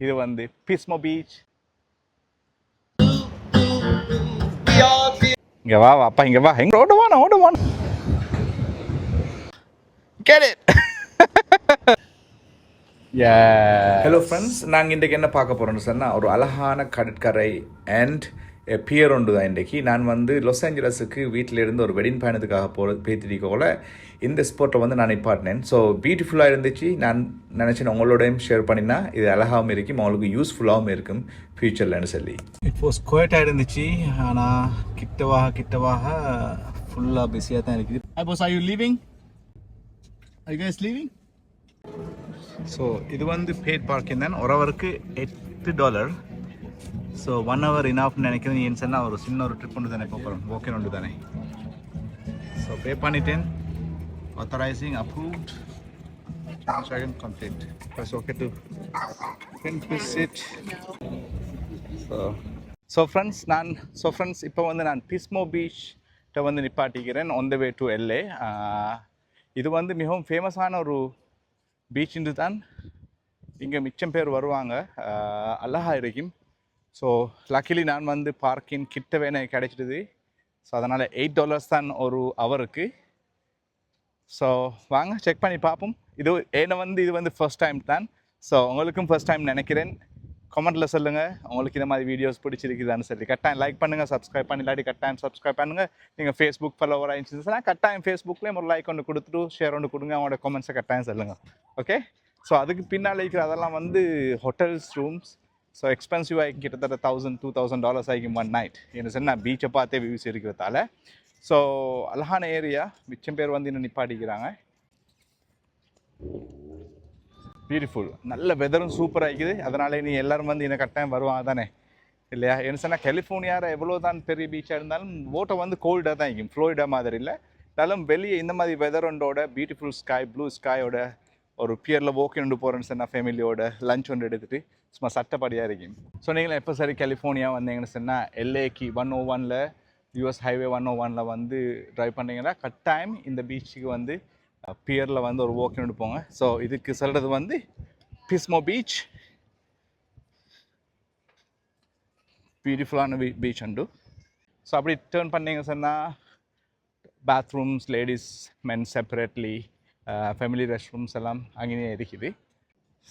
இது வந்து Pismo beach. இங்க வா அப்பா, இங்க வா, எங்க ஓடுவான get it. ஹலோ ஃப்ரெண்ட்ஸ், நாங்கள் இன்றைக்கு என்ன பார்க்க போகிறோம்னு சொன்னால் ஒரு அழகான கடற்கரை அண்ட் பியர் ஒன்று தான். இன்றைக்கி நான் வந்து லாஸ் ஏஞ்சலஸுக்கு வீட்டிலேருந்து ஒரு வெட்டிங் பயணத்துக்காக பேத்திரிக்கோல இந்த ஸ்பாட்டை வந்து நான் நிப்பாட்டினேன். ஸோ பியூட்டிஃபுல்லாக இருந்துச்சு. நான் நினச்சேன் உங்களோடையும் ஷேர் பண்ணினா இது அழகாகவும் இருக்கும், அவங்களுக்கு யூஸ்ஃபுல்லாகவும் இருக்கும் ஃப்யூச்சர்லன்னு சொல்லி. இப்போ ஸ்கொயட்டாக இருந்துச்சு, ஆனால் கிட்டவாக ஃபுல்லாக பிஸியாக தான் இருக்குது. அப்போ are you leaving? Are you guys leaving? So இது வந்து பெய்ட் பார்க்கிங் தான். ஒரு ஹவருக்கு $8. ஸோ 1 hour இனாஃப்னு நினைக்கிறேன். ஏன்னு சொன்னால் ஒரு சின்ன ஒரு ட்ரிப் ஒன்று தானே போகிறோம், ஓகே ஒன்று தானே. ஸோ பே பண்ணிட்டேன். Authorising approved, transaction complete. Press okay to finish it. So friends இப்போ வந்து நான் பிஸ்மோ பீச்சில் வந்து நிப்பாட்டிக்கிறேன் on the way to LA. இது வந்து மிகவும் ஃபேமஸான ஒரு பீச் தான். இங்கே மிச்சம் பேர் வருவாங்க, அழகாக இருக்கும். ஸோ லக்கிலி நான் வந்து பார்க்கிங் கிட்டவே எனக்கு கிடைச்சிடுது. ஸோ அதனால் $8 தான் ஒரு ஹவருக்கு. ஸோ வாங்க செக் பண்ணி பார்ப்போம். இது வந்து ஃபர்ஸ்ட் டைம் தான். ஸோ உங்களுக்கும் ஃபர்ஸ்ட் டைம் நினைக்கிறேன். கமெண்ட்டில் சொல்லுங்கள் உங்களுக்கு இந்த மாதிரி வீடியோஸ் பிடிச்சிருக்குதான்னு சொல்லி. கட்டாயம் லைக் பண்ணுங்கள், சப்ஸ்கிரைப் பண்ணி இல்லாட்டி கட்டாயம் சப்ஸ்கிரைப் பண்ணுங்கள். நீங்கள் ஃபேஸ்புக் ஃபாலோவராக இருந்துச்சுன்னா கட்டாயம் ஃபேஸ்புக்லேயும் ஒரு லைக் ஒன்று கொடுத்துட்டு ஷேர் ஒன்று கொடுங்க. அவங்களோட கமெண்ட்ஸை கட்டாயம் சொல்லுங்கள். ஓகே. ஸோ அதுக்கு பின்னால் இருக்கிற அதெல்லாம் வந்து ஹோட்டல்ஸ் ரூம்ஸ். ஸோ எக்ஸ்பென்சிவ் ஆகி கிட்டத்தட்ட $1,000-$2,000 ஆகிக்கும் ஒன் நைட். என்ன சொன்னால் பீச்சை பார்த்தே வியூஸ் இருக்கிறதால. ஸோ அழகான ஏரியா. மிச்சம் பேர் வந்து இன்னும் நிப்பாட்டிக்கிறாங்க. பியூட்டிஃபுல். நல்ல வெதரும் சூப்பராக இருக்குது. அதனால நீ எல்லோரும் வந்து இன்னும் கட்டாயம் வருவாங்க தானே இல்லையா? என்ன சொன்னால் கலிஃபோர்னியாவில் எவ்வளோ தான் பெரிய பீச்சாக இருந்தாலும் ஓட்டை வந்து கோல்டாக தான் இருக்கும், ஃப்ளோரிடா மாதிரி இல்லை. இருந்தாலும் வெளியே இந்த மாதிரி வெதரோட பியூட்டிஃபுல் ஸ்கை, ப்ளூ ஸ்கையோட ஒரு பியரில் வாக்கிங் ஒன்று போகிறேன்னு சொன்னால் ஃபேமிலியோட லஞ்ச் ஒன்று எடுத்துகிட்டு சும்மா சட்டப்படியாக இருக்கும். ஸோ நீங்களும் எப்போ சரி கலிஃபோர்னியா வந்தீங்கன்னு சொன்னால் LAக்கு 101 US ஹைவே 101 வந்து ட்ரைவ் பண்ணிங்கன்னா கட்டாயம் இந்த பீச்சுக்கு வந்து பியரில் வந்து ஒரு வாக்கிங் ஒன்று போங்க. ஸோ இதுக்கு சொல்கிறது வந்து பிஸ்மோ பீச். பியூட்டிஃபுல்லான பீச் உண்டு. ஸோ அப்படி டேர்ன் பண்ணிங்க சொன்னால் bathrooms ladies men separately, family rest rooms எல்லாம் அங்கேயே இருக்குது.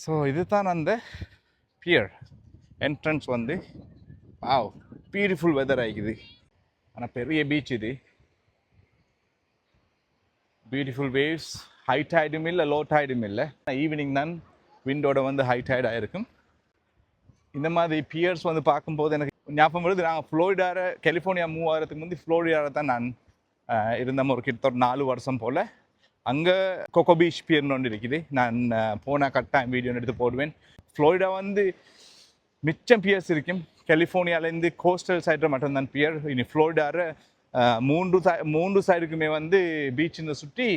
ஸோ இது தான் அந்த பியர் என்ட்ரன்ஸ் வந்து. வாவ், பியூட்டிஃபுல் வெதர் ஆகிக்குது. ஆனால் பெரிய பீச் இது. Beautiful waves. ஹை டைடும் இல்லை, லோ டைடும் இல்லை. ஈவினிங் தான் விண்டோட வந்து ஹை டைடாக இருக்கும். இந்த மாதிரி பியர்ஸ் வந்து பார்க்கும்போது எனக்கு ஞாபகம் வருது, நாங்கள் ஃப்ளோரிடாவில் கலிஃபோர்னியா மூவ் ஆகிறதுக்கு முந்தி ஃப்ளோரிடாவில் தான் நான் இருந்தோம் ஒரு கிட்டத்தட்ட 4 வருஷம் போல். அங்கே கொக்கோ பீச் பியர்னு ஒன்று இருக்குது. நான் போனால் கட்டாயம் வீடியோ எடுத்து போடுவேன். ஃப்ளோரிடா வந்து மிச்சம் பியர்ஸ் இருக்கும். கலிஃபோர்னியாவிலேருந்து கோஸ்டல் சைடில் மட்டும்தான் பியர். இனி ஃப்ளோரிடாவில் மூன்று சைடுக்குமே வந்து பீச்சில் சுற்றி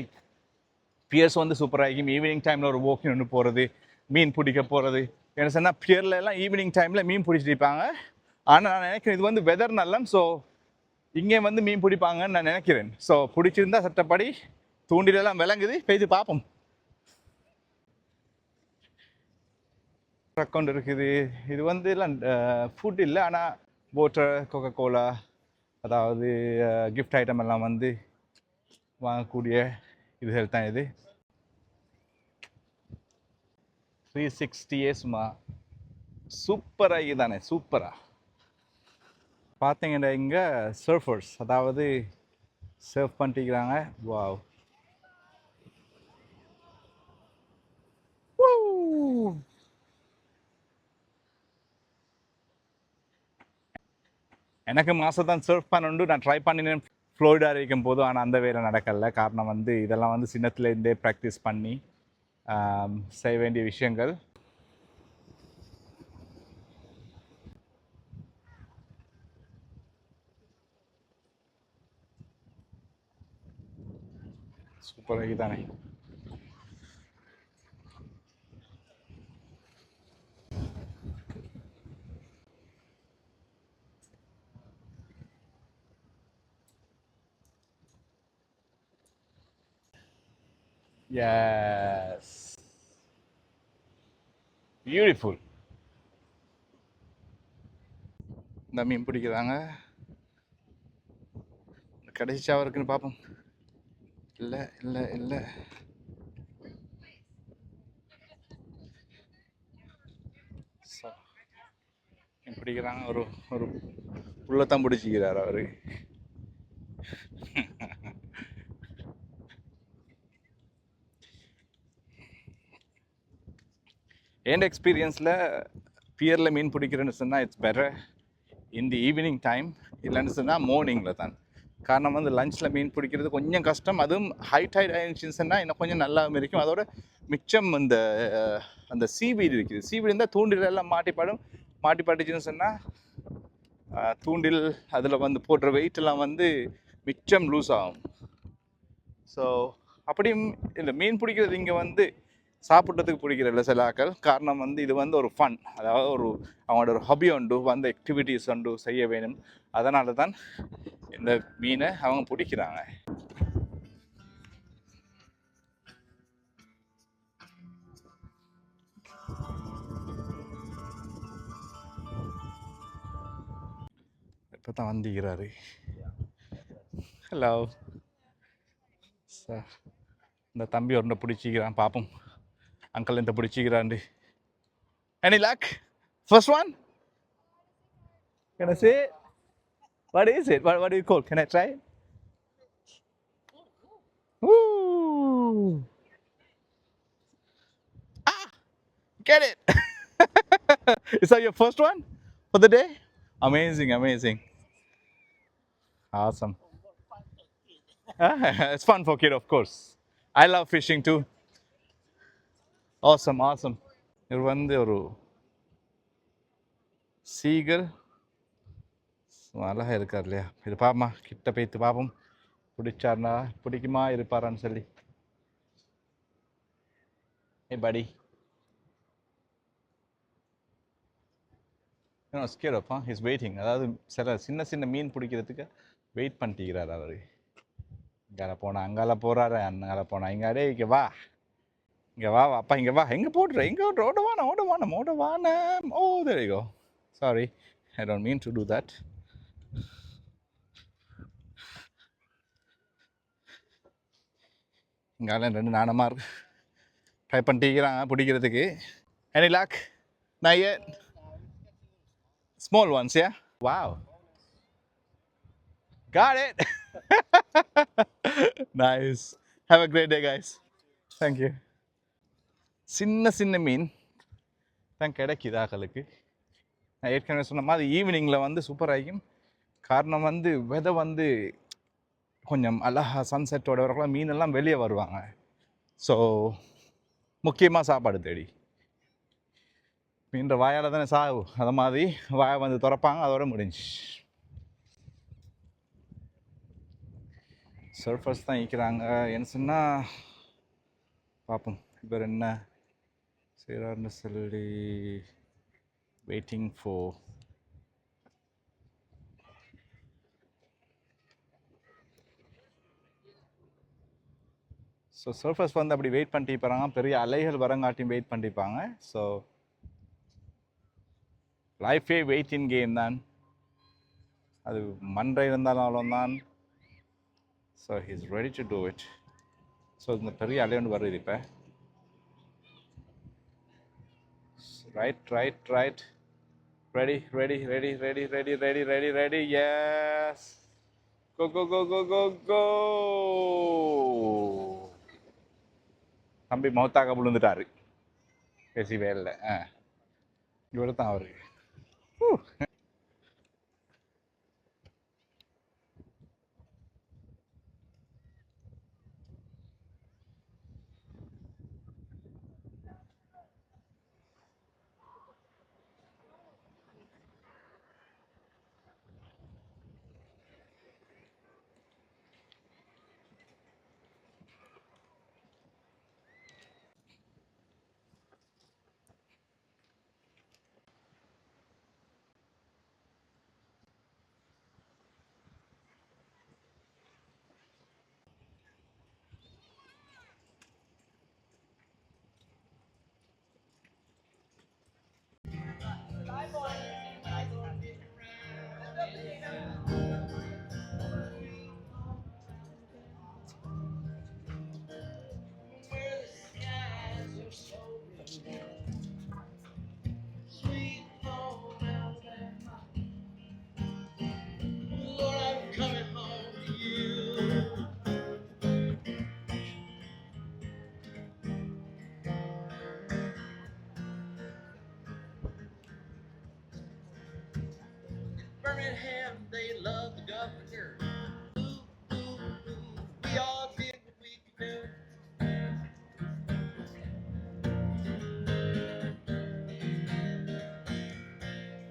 பியர்ஸ் வந்து சூப்பராக இருக்கும். ஈவினிங் டைமில் ஒரு வாக்கிங் ஒன்று போகிறது, மீன் பிடிக்க போகிறது. என்ன சொன்னால் பியரில் எல்லாம் ஈவினிங் டைமில் மீன் பிடிச்சிருப்பாங்க. ஆனால் நான் நினைக்கிறேன் இது வந்து வெதர் நல்லம், ஸோ இங்கே வந்து மீன் பிடிப்பாங்கன்னு நான் நினைக்கிறேன். ஸோ பிடிச்சிருந்தா சட்டப்படி தூண்டிலெல்லாம் விளங்குது, பெய்து பார்ப்போம். அக்கௌண்ட் இருக்குது. இது வந்து எல்லாம் ஃபுட் இல்லை, ஆனால் வாட்டர், கொக்கோ கோலா, அதாவது கிஃப்ட் ஐட்டம் எல்லாம் வந்து வாங்கக்கூடிய இதுகள் தான் இது. 360 சும்மா சூப்பராக தானே. சூப்பராக பார்த்தீங்கன்னா இங்கே சர்ஃபர்ஸ், அதாவது சர்ஃப் பண்ணிக்கிறாங்க. வாவ், எனக்கு மாதம் சர்ஃப் பண்ணு நான் ட்ரை பண்ணினேன் ஃப்ளோரிடா இருக்கும் போதும். ஆனால் அந்த வேலை நடக்கலை. காரணம் வந்து இதெல்லாம் வந்து சின்னத்துலேருந்தே ப்ராக்டிஸ் பண்ணி செய்ய வேண்டிய விஷயங்கள். சூப்பராக தானே. Yes, beautiful. இந்த மீன் பிடிக்கிறாங்க. கடைசி சாவ இருக்குன்னு பார்ப்போம். இல்லை இல்லை இல்லை. மீன் பிடிக்கிறாங்க. ஒரு ஒரு உள்ளத்தான் பிடிச்சிக்கிறார் அவரு. என் எக்ஸ்பீரியன்ஸில் பியரில் மீன் பிடிக்கிறேன்னு சொன்னால் இட்ஸ் பெட்டர் இந்த ஈவினிங் டைம், இல்லைன்னு சொன்னால் மார்னிங்கில் தான். காரணம் வந்து லஞ்சில் மீன் பிடிக்கிறது கொஞ்சம் கஷ்டம். அதுவும் ஹை டைட் ஆயிடுச்சுன்னா இன்னும் கொஞ்சம் நல்லாவும் இருக்கும். அதோட மிச்சம் அந்த சீவீடு இருக்குது. சீவீடு இருந்தால் தூண்டில் எல்லாம் மாட்டிப்பட்டுச்சுன்னு சொன்னால் தூண்டில் அதில் வந்து போடுற வெயிட்டெல்லாம் வந்து மிச்சம் லூஸ் ஆகும். ஸோ அப்படியும் இந்த மீன் பிடிக்கிறது இங்கே வந்து சாப்பிட்றதுக்கு பிடிக்கிறதில்ல சில ஆக்கள். காரணம் வந்து இது வந்து ஒரு ஃபன், அதாவது அவங்களோட ஒரு ஹாபி உண்டு, வந்து ஆக்டிவிட்டீஸ் உண்டு செய்ய வேணும். அதனால தான் இந்த மீனை அவங்க பிடிக்கிறாங்க. இப்போ தான் வந்துக்கிறாரு. Hello sir. இந்த தம்பி ஒன்றை பிடிச்சிக்கிறான், பார்ப்போம் அங்கிள் இந்த பிடிச்சிக்கிறாண்டு. Any luck? First one? Can I say it? What is it? What do you call? Can I try it? Ooh. Ah! Get it! Is that your first one for the day? Amazing, amazing. Awesome. It's fun for kid, of course. I love fishing too. Awesome, awesome. இது வந்து ஒரு seagull அழகாக இருக்கார் இல்லையா? இது பாப்பமா, கிட்ட போய்த்து பார்ப்போம் பிடிச்சார்னா, பிடிக்குமா இருப்பாரான்னு சொல்லி. Hey buddy. Scared of, huh? He's waiting. அதாவது சின்ன சின்ன மீன் பிடிக்கிறதுக்கு வெயிட் பண்ணிக்கிறார் அவர். இங்கால போனா அங்கால போகிறாரு, அங்கால போனா இங்காடே இங்கே வா, இங்கே வா அப்பா, இங்கே வா, எங்கே போடுற, எங்கே ஓடுற, ஓடவானம். Oh, there you go. Sorry, I don't mean to do that. இங்கால ரெண்டு நாணமாக ட்ரை பண்ணிக்கிறாங்க பிடிக்கிறதுக்கு. Any luck? Not yet. Small ones, yeah? Wow. Got it. Nice. Have a great day, guys. Thank you. சின்ன சின்ன மீன் தான் கிடைக்குது ஆக்களுக்கு. நான் ஏற்கனவே சொன்ன மாதிரி ஈவினிங்கில் வந்து சூப்பர் ஆகிக்கும். காரணம் வந்து வெதை வந்து கொஞ்சம் அழகா சன்செட்டோட வரக்குள்ள மீனெல்லாம் வெளியே வருவாங்க. ஸோ முக்கியமாக சாப்பாடு தேடி மீன்ற வாயால் தானே சாவு, அதை மாதிரி வாயை வந்து திறப்பாங்க, அதோட முடிஞ்சு. சர்ஃபர்ஸ் தான் இருக்கிறாங்க. என்ன சொன்னால் பார்ப்போம் இவர் என்ன செய்கிறாருன்னு சொல்லி. வெயிட்டிங் ஃபார் ஸோ சர்ஃபர்ஸ் வந்து அப்படி வெயிட் பண்ணிட்டு போகிறாங்க. பெரிய அலைகள் வரங்காட்டியும் வெயிட் பண்ணிப்பாங்க. ஸோ லைஃபே வெயிட்டிங் கேம் தான். அது மண்டை இருந்தாலும் அவ்வளோதான். So he's ready to do it. So இந்த பெரிய அலை ஒன்று வருது இப்போ. ரைட். Ready. Yes. Go. தம்பி மௌத்தாக விழுந்துட்டாரு பேசி வேலை. இவ்வளோ தான் அவருக்கு. Birmingham, they love the governor. Ooh, ooh, ooh, we all did what we could do.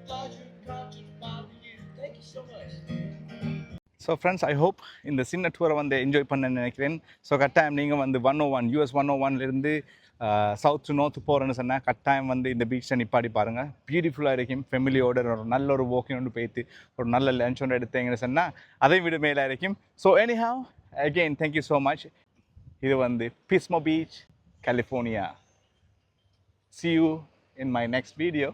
Lodge your conscience, bother you. Thank you so much. So friends I hope இந்த சின்ன டூரை வந்து என்ஜாய் பண்ண நினைக்கிறேன். ஸோ கட்டாயம் நீங்கள் வந்து 101 US 101லேருந்து சவுத் டு நார்த் போகிறேன்னு சொன்னால் கட்டாயம் வந்து இந்த பீச்சை நிப்பாடி பாருங்கள். பியூட்டிஃபுல்லாக இருக்கும். ஃபெமிலியோட ஒரு நல்ல ஒரு வாக்கிங் ஒன்று போய்த்து ஒரு நல்ல லஞ்ச் ஒன்று எடுத்தீங்கன்னு சொன்னால் அதை விட மேலே இருக்கும். So anyhow again thank you so much. இது வந்து Pismo Beach, California. See you in my next video.